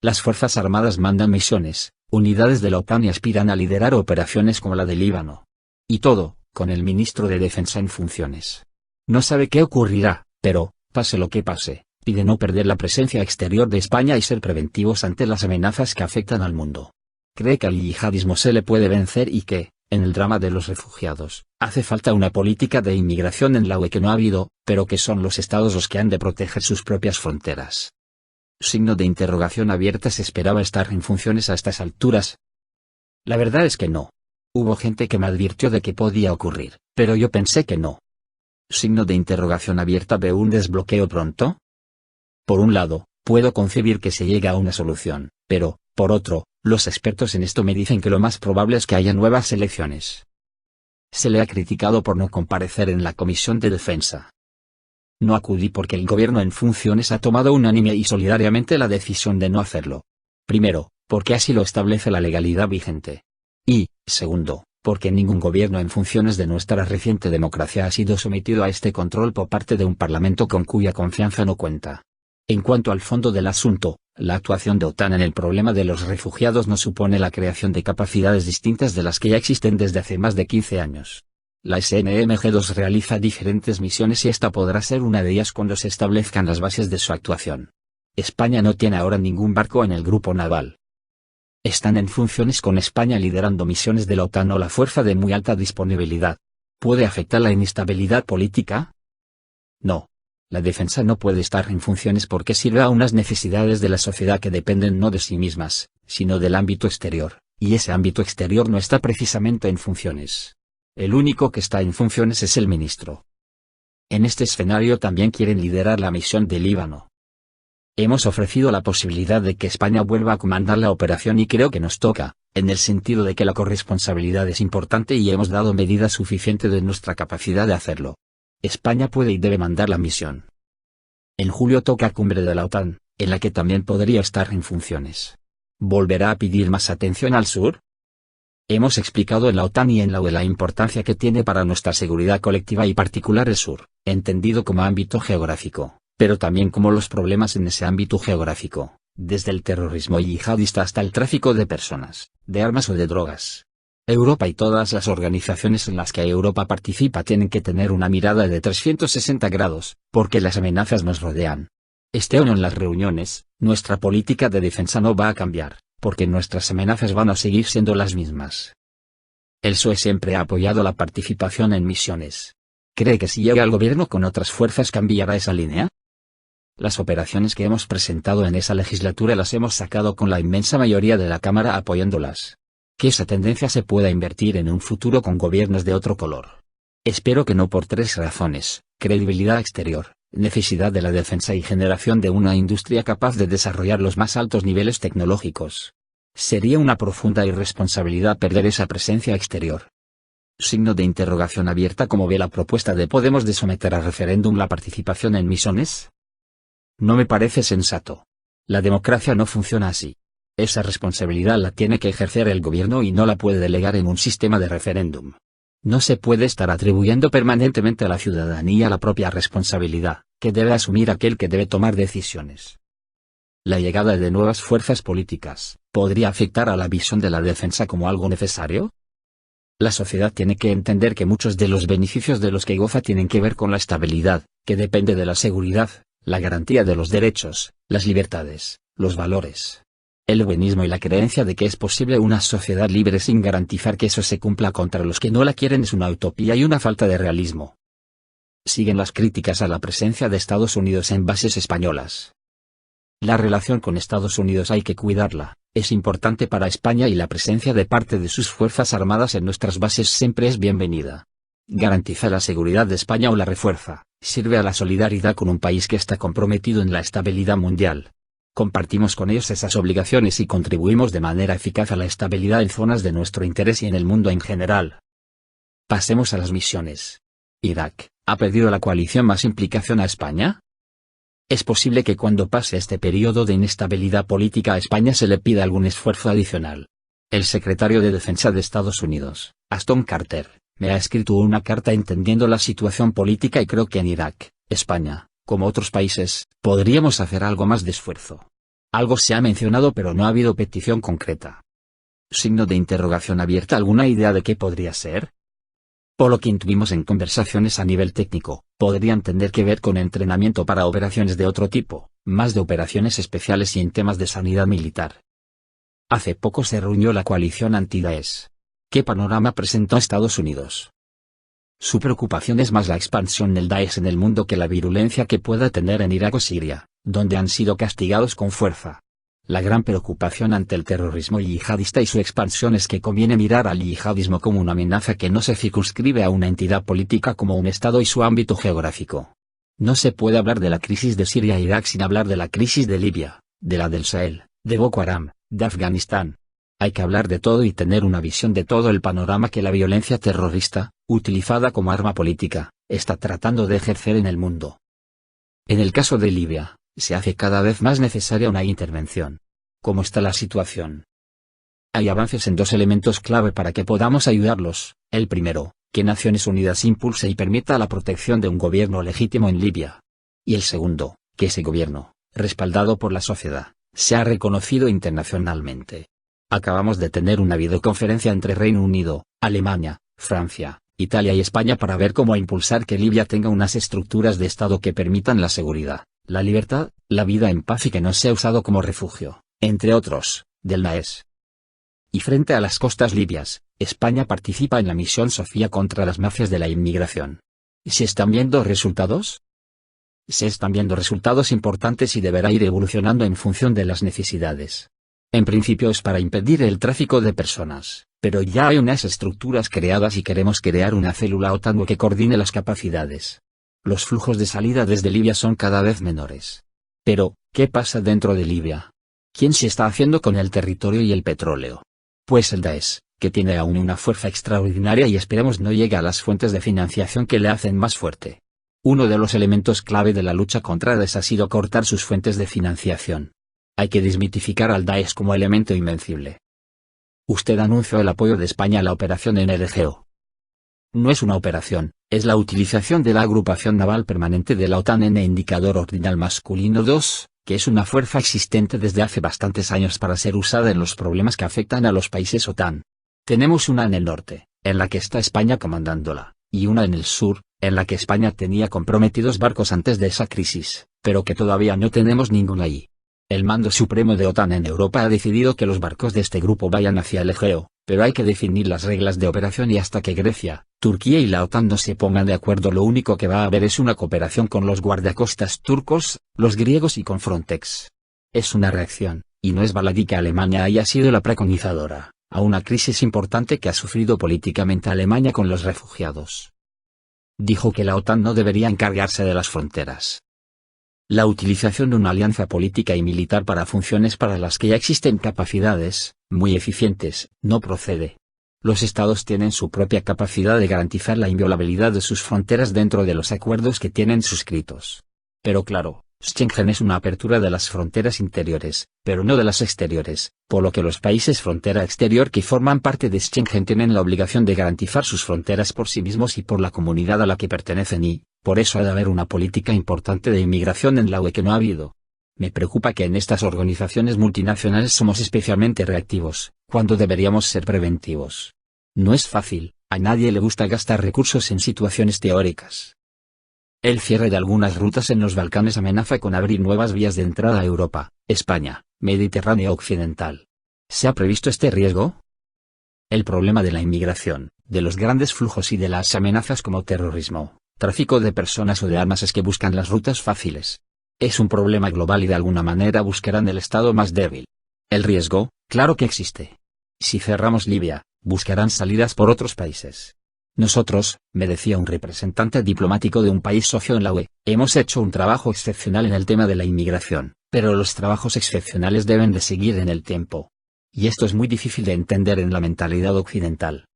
Las Fuerzas Armadas mandan misiones, unidades de la OTAN y aspiran a liderar operaciones como la de Líbano. Y todo, con el ministro de Defensa en funciones. No sabe qué ocurrirá, pero, pase lo que pase, pide no perder la presencia exterior de España y ser preventivos ante las amenazas que afectan al mundo. Cree que al yihadismo se le puede vencer y que, en el drama de los refugiados, hace falta una política de inmigración en la UE que no ha habido, pero que son los estados los que han de proteger sus propias fronteras. Signo de interrogación abierta. ¿Se esperaba estar en funciones a estas alturas? La verdad es que no. Hubo gente que me advirtió de que podía ocurrir, pero yo pensé que no. Signo de interrogación abierta. ¿Ve un desbloqueo pronto? Por un lado, puedo concebir que se llegue a una solución, pero, por otro, los expertos en esto me dicen que lo más probable es que haya nuevas elecciones. Se le ha criticado por no comparecer en la Comisión de Defensa. No acudí porque el gobierno en funciones ha tomado unánime y solidariamente la decisión de no hacerlo. Primero, porque así lo establece la legalidad vigente. Y, segundo, porque ningún gobierno en funciones de nuestra reciente democracia ha sido sometido a este control por parte de un parlamento con cuya confianza no cuenta. En cuanto al fondo del asunto, la actuación de OTAN en el problema de los refugiados no supone la creación de capacidades distintas de las que ya existen desde hace más de 15 años. La SNMG-2 realiza diferentes misiones y esta podrá ser una de ellas cuando se establezcan las bases de su actuación. España no tiene ahora ningún barco en el grupo naval. Están en funciones con España liderando misiones de la OTAN o la fuerza de muy alta disponibilidad. ¿Puede afectar la inestabilidad política? No. La defensa no puede estar en funciones porque sirve a unas necesidades de la sociedad que dependen no de sí mismas, sino del ámbito exterior, y ese ámbito exterior no está precisamente en funciones. El único que está en funciones es el ministro. En este escenario también quieren liderar la misión de Líbano. Hemos ofrecido la posibilidad de que España vuelva a comandar la operación y creo que nos toca, en el sentido de que la corresponsabilidad es importante y hemos dado medida suficiente de nuestra capacidad de hacerlo. España puede y debe mandar la misión. En julio toca cumbre de la OTAN, en la que también podría estar en funciones. ¿Volverá a pedir más atención al sur? Hemos explicado en la OTAN y en la UE la importancia que tiene para nuestra seguridad colectiva y particular el sur, entendido como ámbito geográfico, pero también como los problemas en ese ámbito geográfico, desde el terrorismo yihadista hasta el tráfico de personas, de armas o de drogas. Europa y todas las organizaciones en las que Europa participa tienen que tener una mirada de 360 grados, porque las amenazas nos rodean. Esté o no en las reuniones, nuestra política de defensa no va a cambiar, porque nuestras amenazas van a seguir siendo las mismas. El PSOE siempre ha apoyado la participación en misiones. ¿Cree que si llega al gobierno con otras fuerzas cambiará esa línea? Las operaciones que hemos presentado en esa legislatura las hemos sacado con la inmensa mayoría de la Cámara apoyándolas. Que esa tendencia se pueda invertir en un futuro con gobiernos de otro color. Espero que no por 3 razones: credibilidad exterior, necesidad de la defensa y generación de una industria capaz de desarrollar los más altos niveles tecnológicos. Sería una profunda irresponsabilidad perder esa presencia exterior. Signo de interrogación abierta. ¿Cómo ve la propuesta de Podemos de someter a referéndum la participación en misiones? No me parece sensato. La democracia no funciona así. Esa responsabilidad la tiene que ejercer el gobierno y no la puede delegar en un sistema de referéndum. No se puede estar atribuyendo permanentemente a la ciudadanía la propia responsabilidad, que debe asumir aquel que debe tomar decisiones. La llegada de nuevas fuerzas políticas, ¿podría afectar a la visión de la defensa como algo necesario? La sociedad tiene que entender que muchos de los beneficios de los que goza tienen que ver con la estabilidad, que depende de la seguridad, la garantía de los derechos, las libertades, los valores. El buenismo y la creencia de que es posible una sociedad libre sin garantizar que eso se cumpla contra los que no la quieren es una utopía y una falta de realismo. Siguen las críticas a la presencia de Estados Unidos en bases españolas. La relación con Estados Unidos hay que cuidarla, es importante para España y la presencia de parte de sus fuerzas armadas en nuestras bases siempre es bienvenida. Garantiza la seguridad de España o la refuerza, sirve a la solidaridad con un país que está comprometido en la estabilidad mundial. Compartimos con ellos esas obligaciones y contribuimos de manera eficaz a la estabilidad en zonas de nuestro interés y en el mundo en general. Pasemos a las misiones. Irak, ¿ha pedido la coalición más implicación a España? Es posible que cuando pase este periodo de inestabilidad política a España se le pida algún esfuerzo adicional. El secretario de Defensa de Estados Unidos, Ashton Carter, me ha escrito una carta entendiendo la situación política y creo que en Irak, España, como otros países, podríamos hacer algo más de esfuerzo. Algo se ha mencionado pero no ha habido petición concreta. Signo de interrogación abierta. ¿Alguna idea de qué podría ser? Por lo que intuimos en conversaciones a nivel técnico, podrían tener que ver con entrenamiento para operaciones de otro tipo, más de operaciones especiales y en temas de sanidad militar. Hace poco se reunió la coalición anti-Daesh. ¿Qué panorama presentó Estados Unidos? Su preocupación es más la expansión del Daesh en el mundo que la virulencia que pueda tener en Irak o Siria, donde han sido castigados con fuerza. La gran preocupación ante el terrorismo yihadista y su expansión es que conviene mirar al yihadismo como una amenaza que no se circunscribe a una entidad política como un Estado y su ámbito geográfico. No se puede hablar de la crisis de Siria e Irak sin hablar de la crisis de Libia, de la del Sahel, de Boko Haram, de Afganistán. Hay que hablar de todo y tener una visión de todo el panorama que la violencia terrorista, utilizada como arma política, está tratando de ejercer en el mundo. En el caso de Libia, se hace cada vez más necesaria una intervención. ¿Cómo está la situación? Hay avances en dos elementos clave para que podamos ayudarlos. El primero, que Naciones Unidas impulse y permita la protección de un gobierno legítimo en Libia. Y el segundo, que ese gobierno, respaldado por la sociedad, sea reconocido internacionalmente. Acabamos de tener una videoconferencia entre Reino Unido, Alemania, Francia, Italia y España para ver cómo impulsar que Libia tenga unas estructuras de Estado que permitan la seguridad, la libertad, la vida en paz y que no sea usado como refugio, entre otros, del Daesh. Y frente a las costas libias, España participa en la misión Sofía contra las mafias de la inmigración. ¿Se están viendo resultados? Se están viendo resultados importantes y deberá ir evolucionando en función de las necesidades. En principio es para impedir el tráfico de personas, pero ya hay unas estructuras creadas y queremos crear una célula OTAN que coordine las capacidades. Los flujos de salida desde Libia son cada vez menores. Pero, ¿qué pasa dentro de Libia? ¿Quién se está haciendo con el territorio y el petróleo? Pues el Daesh, que tiene aún una fuerza extraordinaria y esperemos no llegue a las fuentes de financiación que le hacen más fuerte. Uno de los elementos clave de la lucha contra Daesh ha sido cortar sus fuentes de financiación. Hay que desmitificar al Daesh como elemento invencible. Usted anunció el apoyo de España a la operación en el Egeo. No es una operación, es la utilización de la agrupación naval permanente de la OTAN en indicador ordinal masculino 2, que es una fuerza existente desde hace bastantes años para ser usada en los problemas que afectan a los países OTAN. Tenemos una en el norte, en la que está España comandándola, y una en el sur, en la que España tenía comprometidos barcos antes de esa crisis, pero que todavía no tenemos ninguno allí. El mando supremo de OTAN en Europa ha decidido que los barcos de este grupo vayan hacia el Egeo, pero hay que definir las reglas de operación y hasta que Grecia, Turquía y la OTAN no se pongan de acuerdo lo único que va a haber es una cooperación con los guardacostas turcos, los griegos y con Frontex. Es una reacción, y no es baladí que Alemania haya sido la preconizadora, a una crisis importante que ha sufrido políticamente Alemania con los refugiados. Dijo que la OTAN no debería encargarse de las fronteras. La utilización de una alianza política y militar para funciones para las que ya existen capacidades, muy eficientes, no procede. Los estados tienen su propia capacidad de garantizar la inviolabilidad de sus fronteras dentro de los acuerdos que tienen suscritos. Pero claro, Schengen es una apertura de las fronteras interiores, pero no de las exteriores, por lo que los países frontera exterior que forman parte de Schengen tienen la obligación de garantizar sus fronteras por sí mismos y por la comunidad a la que pertenecen y, por eso ha de haber una política importante de inmigración en la UE que no ha habido. Me preocupa que en estas organizaciones multinacionales somos especialmente reactivos, cuando deberíamos ser preventivos. No es fácil, a nadie le gusta gastar recursos en situaciones teóricas. El cierre de algunas rutas en los Balcanes amenaza con abrir nuevas vías de entrada a Europa, España, Mediterráneo occidental. ¿Se ha previsto este riesgo? El problema de la inmigración, de los grandes flujos y de las amenazas como terrorismo, tráfico de personas o de armas es que buscan las rutas fáciles. Es un problema global y de alguna manera buscarán el estado más débil. El riesgo, claro que existe. Si cerramos Libia, buscarán salidas por otros países. Nosotros, me decía un representante diplomático de un país socio en la UE, hemos hecho un trabajo excepcional en el tema de la inmigración, pero los trabajos excepcionales deben de seguir en el tiempo. Y esto es muy difícil de entender en la mentalidad occidental.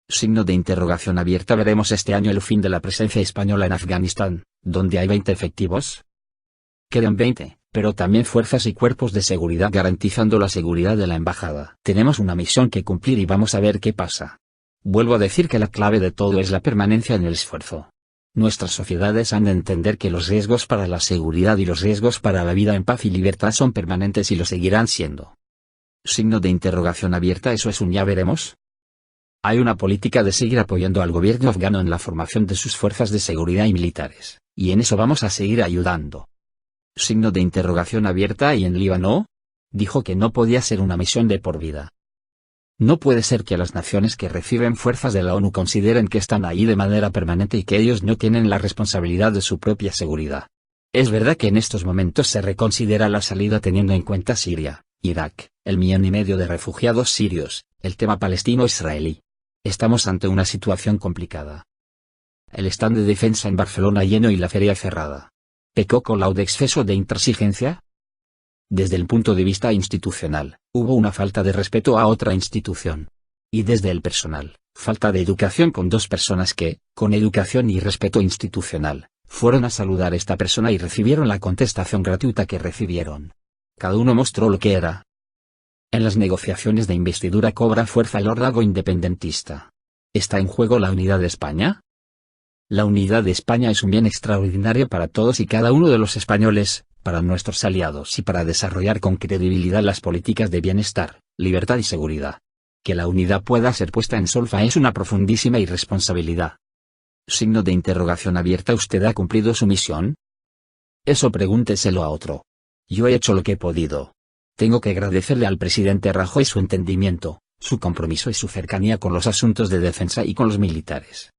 Signo de interrogación abierta. ¿Veremos este año el fin de la presencia española en Afganistán, donde hay 20 efectivos? Quedan 20, pero también fuerzas y cuerpos de seguridad garantizando la seguridad de la embajada. Tenemos una misión que cumplir y vamos a ver qué pasa. Vuelvo a decir que la clave de todo es la permanencia en el esfuerzo. Nuestras sociedades han de entender que los riesgos para la seguridad y los riesgos para la vida en paz y libertad son permanentes y lo seguirán siendo. Signo de interrogación abierta. ¿Eso es un ya veremos? Hay una política de seguir apoyando al gobierno afgano en la formación de sus fuerzas de seguridad y militares, y en eso vamos a seguir ayudando. Signo de interrogación abierta. ¿Y en Líbano? Dijo que no podía ser una misión de por vida. No puede ser que las naciones que reciben fuerzas de la ONU consideren que están ahí de manera permanente y que ellos no tienen la responsabilidad de su propia seguridad. Es verdad que en estos momentos se reconsidera la salida teniendo en cuenta Siria, Irak, el 1,5 millones de refugiados sirios, el tema palestino-israelí. Estamos ante una situación complicada. El stand de defensa en Barcelona lleno y la feria cerrada. ¿Pecó con la exceso de intransigencia? Desde el punto de vista institucional, hubo una falta de respeto a otra institución. Y desde el personal, falta de educación con dos personas que, con educación y respeto institucional, fueron a saludar a esta persona y recibieron la contestación gratuita que recibieron. Cada uno mostró lo que era. En las negociaciones de investidura cobra fuerza el órdago independentista. ¿Está en juego la unidad de España? La unidad de España es un bien extraordinario para todos y cada uno de los españoles, para nuestros aliados y para desarrollar con credibilidad las políticas de bienestar, libertad y seguridad. Que la unidad pueda ser puesta en solfa es una profundísima irresponsabilidad. Signo de interrogación abierta. ¿Usted ha cumplido su misión? Eso pregúnteselo a otro. Yo he hecho lo que he podido. Tengo que agradecerle al presidente Rajoy su entendimiento, su compromiso y su cercanía con los asuntos de defensa y con los militares.